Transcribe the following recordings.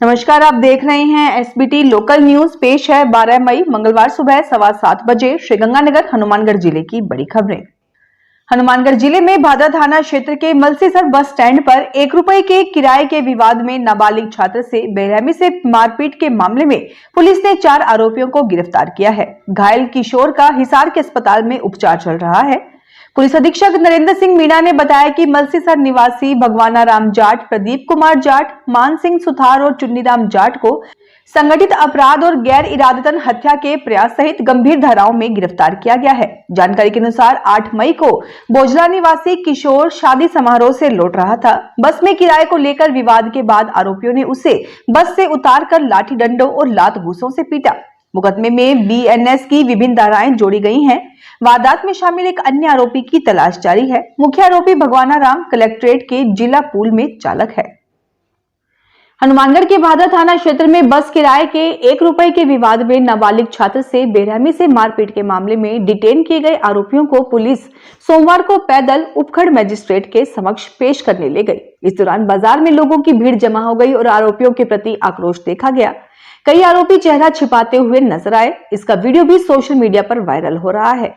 नमस्कार, आप देख रहे हैं एसबीटी लोकल न्यूज। पेश है 12 मई मंगलवार सुबह 7:15 बजे श्रीगंगानगर हनुमानगढ़ जिले की बड़ी खबरें। हनुमानगढ़ जिले में भादरा थाना क्षेत्र के मलसीसर बस स्टैंड पर 1 रुपए के किराए के विवाद में नाबालिग छात्र से बेरहमी से मारपीट के मामले में पुलिस ने 4 आरोपियों को गिरफ्तार किया है। घायल किशोर का हिसार के अस्पताल में उपचार चल रहा है। पुलिस अधीक्षक नरेंद्र सिंह मीणा ने बताया कि मलसीसर निवासी भगवाना राम जाट, प्रदीप कुमार जाट, मान सिंह सुथार और चुन्नीराम जाट को संगठित अपराध और गैर इरादतन हत्या के प्रयास सहित गंभीर धाराओं में गिरफ्तार किया गया है। जानकारी के अनुसार 8 मई को बोझला निवासी किशोर शादी समारोह से लौट रहा था। बस में किराए को लेकर विवाद के बाद आरोपियों ने उसे बस से उतारकर लाठी डंडों और लात घूंसों से पीटा। मुकदमे में बीएनएस की विभिन्न धाराएं जोड़ी गई हैं। वारदात में शामिल एक अन्य आरोपी की तलाश जारी है। मुख्य आरोपी भगवाना राम कलेक्ट्रेट के जिला पूल में चालक है। हनुमानगढ़ के भादरा थाना क्षेत्र में बस किराए के 1 रुपए के विवाद में नाबालिग छात्र से बेरहमी से मारपीट के मामले में डिटेन किए गए आरोपियों को पुलिस सोमवार को पैदल उपखंड मजिस्ट्रेट के समक्ष पेश करने ले गई। इस दौरान बाजार में लोगों की भीड़ जमा हो गई और आरोपियों के प्रति आक्रोश देखा गया। कई आरोपी चेहरा छिपाते हुए नजर आए। इसका वीडियो भी सोशल मीडिया पर वायरल हो रहा है।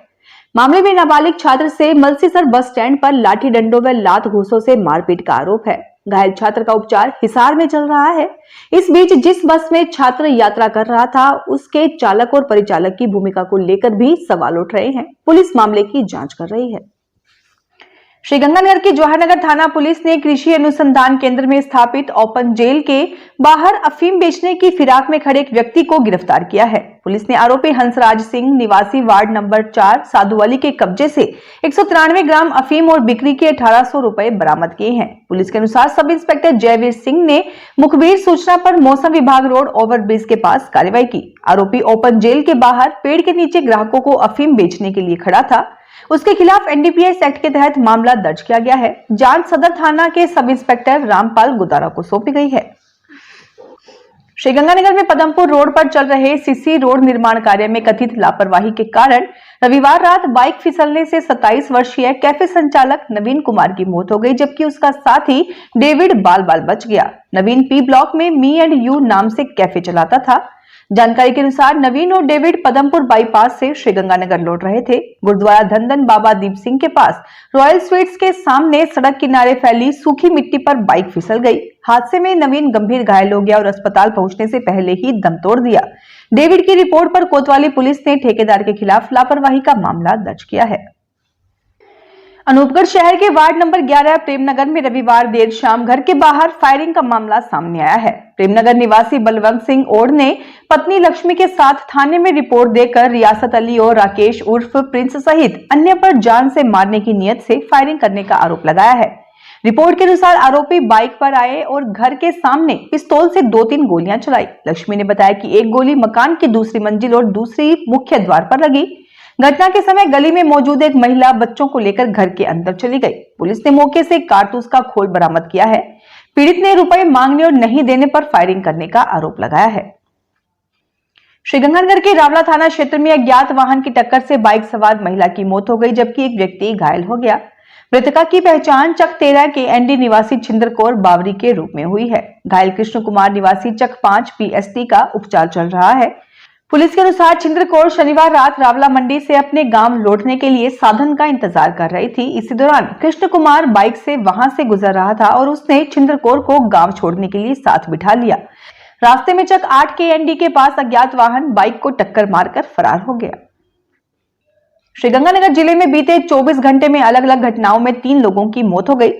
मामले में नाबालिग छात्र से मलसीसर बस स्टैंड पर लाठी डंडों व लात घूंसों से मारपीट का आरोप है। घायल छात्र का उपचार हिसार में चल रहा है। इस बीच जिस बस में छात्र यात्रा कर रहा था उसके चालक और परिचालक की भूमिका को लेकर भी सवाल उठ रहे हैं। पुलिस मामले की जांच कर रही है। श्रीगंगानगर की जवाहरनगर थाना पुलिस ने कृषि अनुसंधान केंद्र में स्थापित ओपन जेल के बाहर अफीम बेचने की फिराक में खड़े एक व्यक्ति को गिरफ्तार किया है। पुलिस ने आरोपी हंसराज सिंह निवासी वार्ड नंबर 4 साधुवाली के कब्जे से 193 ग्राम अफीम और बिक्री के 1800 रुपए बरामद किए हैं। पुलिस के अनुसार सब इंस्पेक्टर जयवीर सिंह ने मुखबिर सूचना पर मौसम विभाग रोड ओवरब्रिज के पास कार्रवाई की। आरोपी ओपन जेल के बाहर पेड़ के नीचे ग्राहकों को अफीम बेचने के लिए खड़ा था। उसके खिलाफ एनडीपीएस एक्ट के तहत मामला दर्ज किया गया है। जांच सदर थाना के सब इंस्पेक्टर रामपाल गुदारा को सौंपी गई है। श्रीगंगानगर में पदमपुर रोड पर चल रहे सीसी रोड निर्माण कार्य में कथित लापरवाही के कारण रविवार रात बाइक फिसलने से 27 वर्षीय कैफे संचालक नवीन कुमार की मौत हो गई, जबकि उसका साथी डेविड बाल बाल बच गया। नवीन पी ब्लॉक में मी एंड यू नाम से कैफे चलाता था। जानकारी के अनुसार नवीन और डेविड पदमपुर बाईपास से श्रीगंगानगर लौट रहे थे। गुरुद्वारा धंधन बाबा दीप सिंह के पास रॉयल स्वीट्स के सामने सड़क किनारे फैली सूखी मिट्टी पर बाइक फिसल गई। हादसे में नवीन गंभीर घायल हो गया और अस्पताल पहुंचने से पहले ही दम तोड़ दिया। डेविड की रिपोर्ट पर कोतवाली पुलिस ने ठेकेदार के खिलाफ लापरवाही का मामला दर्ज किया है। अनूपगढ़ शहर के वार्ड नंबर 11 प्रेमनगर में रविवार देर शाम घर के बाहर फायरिंग का मामला सामने आया है। प्रेमनगर निवासी बलवंत सिंह ओढ़ ने पत्नी लक्ष्मी के साथ थाने में रिपोर्ट देकर रियासत अली और राकेश उर्फ प्रिंस सहित अन्य पर जान से मारने की नियत से फायरिंग करने का आरोप लगाया है। रिपोर्ट के अनुसार आरोपी बाइक पर आए और घर के सामने पिस्तौल से 2-3 गोलियां चलाई। लक्ष्मी ने बताया कि एक गोली मकान की दूसरी मंजिल और दूसरी मुख्य द्वार पर लगी। घटना के समय गली में मौजूद एक महिला बच्चों को लेकर घर के अंदर चली गई। पुलिस ने मौके से कारतूस का खोल बरामद किया है। पीड़ित ने रुपए मांगने और नहीं देने पर फायरिंग करने का आरोप लगाया है। श्रीगंगानगर के रावला थाना क्षेत्र में अज्ञात वाहन की टक्कर से बाइक सवार महिला की मौत हो गई, जबकि एक व्यक्ति घायल हो गया। मृतका की पहचान चक 13 के एनडी निवासी छिंदरकौर बावरी के रूप में हुई है। घायल कृष्ण कुमार निवासी चक 5 पीएसटी का उपचार चल रहा है। पुलिस के अनुसार छिंदरकौर शनिवार रात रावला मंडी से अपने गांव लौटने के लिए साधन का इंतजार कर रही थी। इसी दौरान कृष्ण कुमार बाइक से वहां से गुजर रहा था और उसने छिंदरकौर को गांव छोड़ने के लिए साथ बिठा लिया। रास्ते में चक 8 के एनडी के पास अज्ञात वाहन बाइक को टक्कर मारकर फरार हो गया। श्रीगंगानगर जिले में बीते 24 घंटे में अलग अलग घटनाओं में 3 लोगों की मौत हो गई।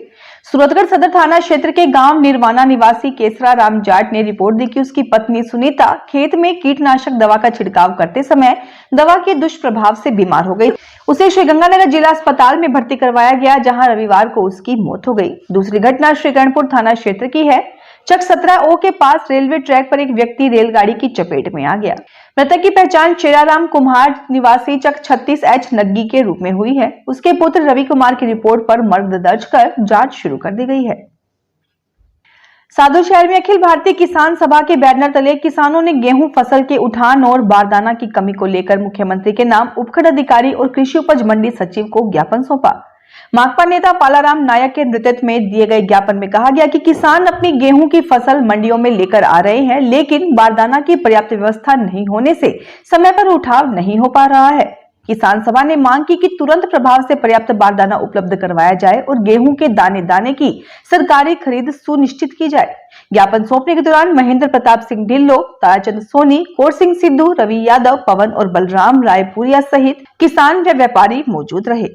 सूरतगढ़ सदर थाना क्षेत्र के गांव निर्वाणा निवासी केसरा राम जाट ने रिपोर्ट दी कि उसकी पत्नी सुनीता खेत में कीटनाशक दवा का छिड़काव करते समय दवा के दुष्प्रभाव से बीमार हो गई। उसे श्रीगंगानगर जिला अस्पताल में भर्ती करवाया गया, जहां रविवार को उसकी मौत हो गई। दूसरी घटना श्रीकरणपुर थाना क्षेत्र की है। चक 17O के पास रेलवे ट्रैक पर एक व्यक्ति रेलगाड़ी की चपेट में आ गया। मृतक की पहचान चेराराम कुम्हार निवासी चक 36H नग्गी के रूप में हुई है। उसके पुत्र रवि कुमार की रिपोर्ट पर मर्ग दर्ज कर जांच शुरू कर दी गई है। साधु शहर में अखिल भारतीय किसान सभा के बैनर तले किसानों ने गेहूं फसल के उठान और बारदाना की कमी को लेकर मुख्यमंत्री के नाम उपखंड अधिकारी और कृषि उपज मंडी सचिव को ज्ञापन सौंपा। माकपा नेता पालाराम नायक के नेतृत्व में दिए गए ज्ञापन में कहा गया कि किसान अपनी गेहूं की फसल मंडियों में लेकर आ रहे हैं, लेकिन बारदाना की पर्याप्त व्यवस्था नहीं होने से समय पर उठाव नहीं हो पा रहा है। किसान सभा ने मांग की कि तुरंत प्रभाव से पर्याप्त बारदाना उपलब्ध करवाया जाए और गेहूं के दाने दाने की सरकारी खरीद सुनिश्चित की जाए। ज्ञापन सौंपने के दौरान महेंद्र प्रताप सिंह ढिल्लो, ताराचंद सोनी, कौर सिंह सिद्धू, रवि यादव, पवन और बलराम रायपुरिया सहित किसान व व्यापारी मौजूद रहे।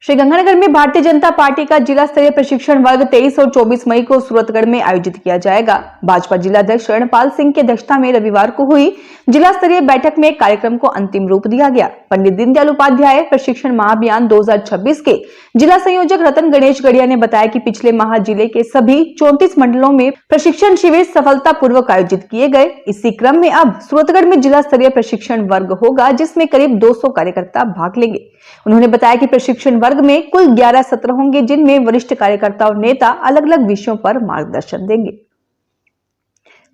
श्रीगंगानगर में भारतीय जनता पार्टी का जिला स्तरीय प्रशिक्षण वर्ग 23 और 24 मई को सूरतगढ़ में आयोजित किया जाएगा। भाजपा जिलाध्यक्ष रणपाल सिंह की अध्यक्षता में रविवार को हुई जिला स्तरीय बैठक में कार्यक्रम को अंतिम रूप दिया गया। पंडित दीनदयाल उपाध्याय प्रशिक्षण महाअभियान 2026 के जिला संयोजक रतन गणेश गढ़िया ने बताया कि पिछले माह जिले के सभी 34 मंडलों में प्रशिक्षण शिविर सफलतापूर्वक आयोजित किए गए। इसी क्रम में अब सूरतगढ़ में जिला स्तरीय प्रशिक्षण वर्ग होगा, जिसमें करीब 200 कार्यकर्ता भाग लेंगे। उन्होंने बताया कि प्रशिक्षण वर्ग में कुल 11 सत्र होंगे, जिनमें वरिष्ठ कार्यकर्ता और नेता अलग अलग विषयों पर मार्गदर्शन देंगे।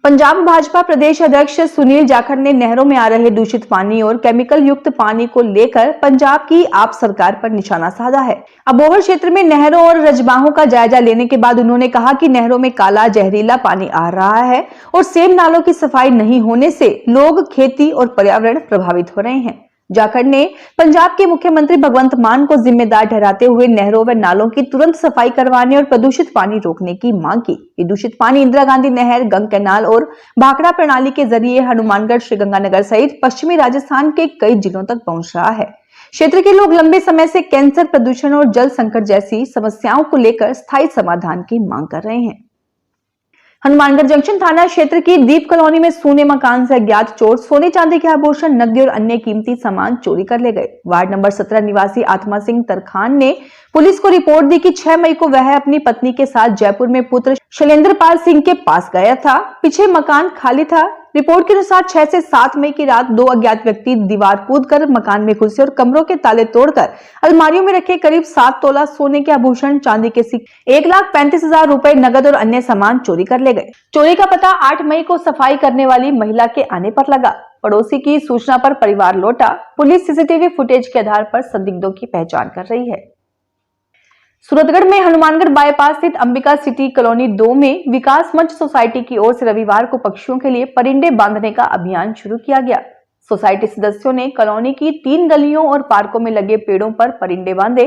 पंजाब भाजपा प्रदेश अध्यक्ष सुनील जाखड़ ने नहरों में आ रहे दूषित पानी और केमिकल युक्त पानी को लेकर पंजाब की आप सरकार पर निशाना साधा है। अबोहर क्षेत्र में नहरों और रजबाहों का जायजा लेने के बाद उन्होंने कहा कि नहरों में काला जहरीला पानी आ रहा है और सेम नालों की सफाई नहीं होने से लोग, खेती और पर्यावरण प्रभावित हो रहे हैं। जाखड़ ने पंजाब के मुख्यमंत्री भगवंत मान को जिम्मेदार ठहराते हुए नहरों व नालों की तुरंत सफाई करवाने और प्रदूषित पानी रोकने की मांग की। ये दूषित पानी इंदिरा गांधी नहर, गंग कैनाल और भाखड़ा प्रणाली के जरिए हनुमानगढ़, श्रीगंगानगर सहित पश्चिमी राजस्थान के कई जिलों तक पहुंच रहा है। क्षेत्र के लोग लंबे समय से कैंसर, प्रदूषण और जल संकट जैसी समस्याओं को लेकर स्थायी समाधान की मांग कर रहे हैं। हनुमानगढ़ जंक्शन थाना क्षेत्र की दीप कॉलोनी में सूने मकान से अज्ञात चोर सोने चांदी के आभूषण, नकदी और अन्य कीमती सामान चोरी कर ले गए। वार्ड नंबर 17 निवासी आत्मा सिंह तरखान ने पुलिस को रिपोर्ट दी कि 6 मई को वह अपनी पत्नी के साथ जयपुर में पुत्र शैलेंद्रपाल सिंह के पास गया था। पीछे मकान खाली था। रिपोर्ट के अनुसार 6 से 7 मई की रात 2 अज्ञात व्यक्ति दीवार कूदकर मकान में घुसे और कमरों के ताले तोड़कर अलमारियों में रखे करीब 7 तोला सोने के आभूषण, चांदी के सिक्के, 1,35,000 रुपए नगद और अन्य सामान चोरी कर ले गए। चोरी का पता 8 मई को सफाई करने वाली महिला के आने पर लगा। पड़ोसी की सूचना पर परिवार लौटा। पुलिस सीसीटीवी फुटेज के आधार पर संदिग्धों की पहचान कर रही है। सूरतगढ़ में हनुमानगढ़ बाईपास स्थित अंबिका सिटी कॉलोनी 2 में विकास मंच सोसाइटी की ओर से रविवार को पक्षियों के लिए परिंदे बांधने का अभियान शुरू किया गया। सोसाइटी सदस्यों ने कॉलोनी की 3 गलियों और पार्कों में लगे पेड़ों पर परिंदे बांधे।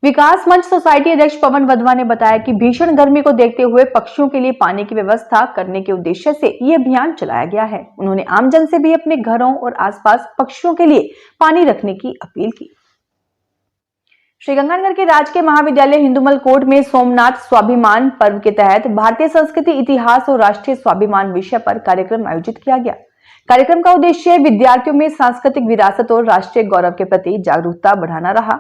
विकास मंच सोसाइटी अध्यक्ष पवन वधवा ने बताया कि भीषण गर्मी को देखते हुए पक्षियों के लिए पानी की व्यवस्था करने के उद्देश्य से ये अभियान चलाया गया है। उन्होंने आमजन से भी अपने घरों और आसपास पक्षियों के लिए पानी रखने की अपील की। श्रीगंगानगर के राजकीय महाविद्यालय हिंदुमल कोर्ट में सोमनाथ स्वाभिमान पर्व के तहत भारतीय संस्कृति, इतिहास और राष्ट्रीय स्वाभिमान विषय पर कार्यक्रम आयोजित किया गया। कार्यक्रम का उद्देश्य विद्यार्थियों में सांस्कृतिक विरासत और राष्ट्रीय गौरव के प्रति जागरूकता बढ़ाना रहा।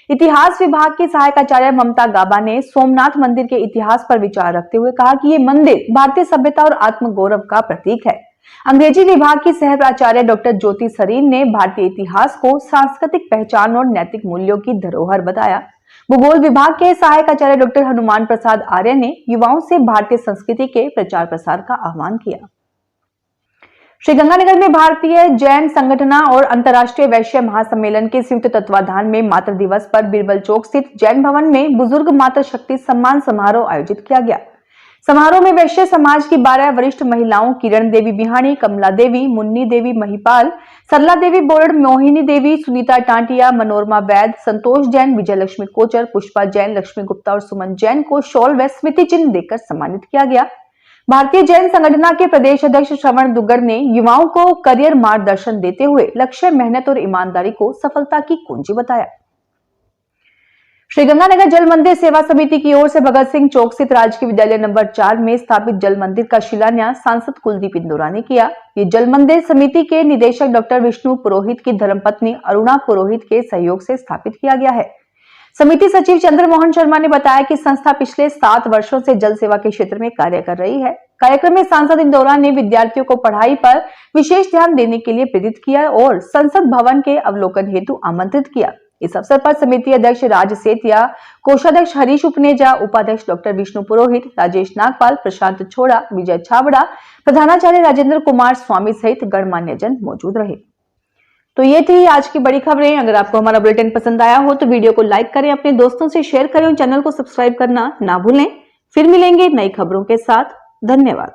इतिहास विभाग की सहायक आचार्य ममता गाबा ने सोमनाथ मंदिर के इतिहास पर विचार रखते हुए कहा कि ये मंदिर भारतीय सभ्यता और आत्म गौरव का प्रतीक है। अंग्रेजी विभाग की सह प्राचार्य डॉक्टर ज्योति सरीन ने भारतीय इतिहास को सांस्कृतिक पहचान और नैतिक मूल्यों की धरोहर बताया। भूगोल विभाग के सहायक आचार्य डॉक्टर हनुमान प्रसाद आर्य ने युवाओं से भारतीय संस्कृति के प्रचार प्रसार का आह्वान किया। श्रीगंगानगर में भारतीय जैन संगठना और अंतर्राष्ट्रीय वैश्य महासम्मेलन के संयुक्त तत्वाधान में मातृ दिवस पर बिरबल चौक स्थित जैन भवन में बुजुर्ग मातृ शक्ति सम्मान समारोह आयोजित किया गया। समारोह में वैश्य समाज की 12 वरिष्ठ महिलाओं किरण देवी बिहानी, कमला देवी, मुन्नी देवी महिपाल, सरला देवी बोरड़, मोहिनी देवी, सुनीता टांटिया, मनोरमा वैद, संतोष जैन, विजय लक्ष्मी कोचर, पुष्पा जैन, लक्ष्मी गुप्ता और सुमन जैन को शॉल व स्मृति चिन्ह देकर सम्मानित किया गया। भारतीय जैन संगठन के प्रदेश अध्यक्ष श्रवण दुग्गड़ ने युवाओं को करियर मार्गदर्शन देते हुए लक्ष्य, मेहनत और ईमानदारी को सफलता की कुंजी बताया। श्रीगंगानगर जल मंदिर सेवा समिति की ओर से भगत सिंह चौक स्थित राजकीय विद्यालय नंबर 4 में स्थापित जल मंदिर का शिलान्यास सांसद कुलदीप इंदौरा ने किया। ये जल मंदिर समिति के निदेशक डॉक्टर विष्णु पुरोहित की धर्मपत्नी अरुणा पुरोहित के सहयोग से स्थापित किया गया है। समिति सचिव चंद्रमोहन शर्मा ने बताया कि संस्था पिछले 7 वर्षों से जल सेवा के क्षेत्र में कार्य कर रही है। कार्यक्रम में सांसद इंदौरा ने विद्यार्थियों को पढ़ाई पर विशेष ध्यान देने के लिए प्रेरित किया और संसद भवन के अवलोकन हेतु आमंत्रित किया। इस अवसर पर समिति अध्यक्ष राज सेतिया, कोषाध्यक्ष हरीश उपनेजा, उपाध्यक्ष डॉक्टर विष्णु पुरोहित, राजेश नागपाल, प्रशांत छोड़ा, विजय छाबड़ा, प्रधानाचार्य राजेंद्र कुमार स्वामी सहित गणमान्य जन मौजूद रहे। तो ये थी आज की बड़ी खबरें। अगर आपको हमारा बुलेटिन पसंद आया हो तो वीडियो को लाइक करें, अपने दोस्तों से शेयर करें और चैनल को सब्सक्राइब करना ना भूलें। फिर मिलेंगे नई खबरों के साथ। धन्यवाद।